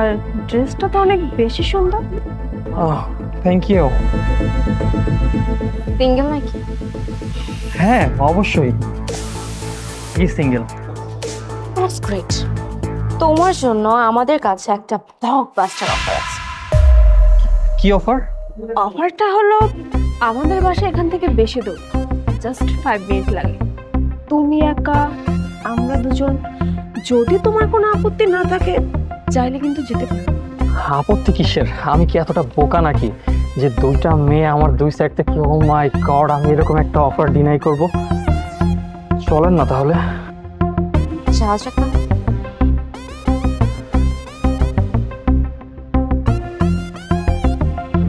আর ড্রেসটা তো অনেক বেশি সুন্দর। Thank you. সিঙ্গেল নাকি? হ্যাঁ অবশ্যই, কি সিঙ্গেল। That's great. তোমার জন্য আমাদের কাছে একটা ব্লকবাস্টার অফার আছে। কি অফার? অফারটা হলো আমাদের বাসা এখান থেকে বেশি দূর, জাস্ট 5 মিনিট লাগে। তুমি একা, আমরা দুজন। যদি তোমার কোনো আপত্তি না থাকে চাইলে কিন্তু যেতে পারো। আপত্তি কিসের? আমি কি এতটা বোকা নাকি যে দুইটা মেয়ে আমার দুই সাইড থেকে, ও মাই গড, আমি এরকম একটা অফার ডিনাই করব? চলেন না তাহলে। যাওয়া যাক না?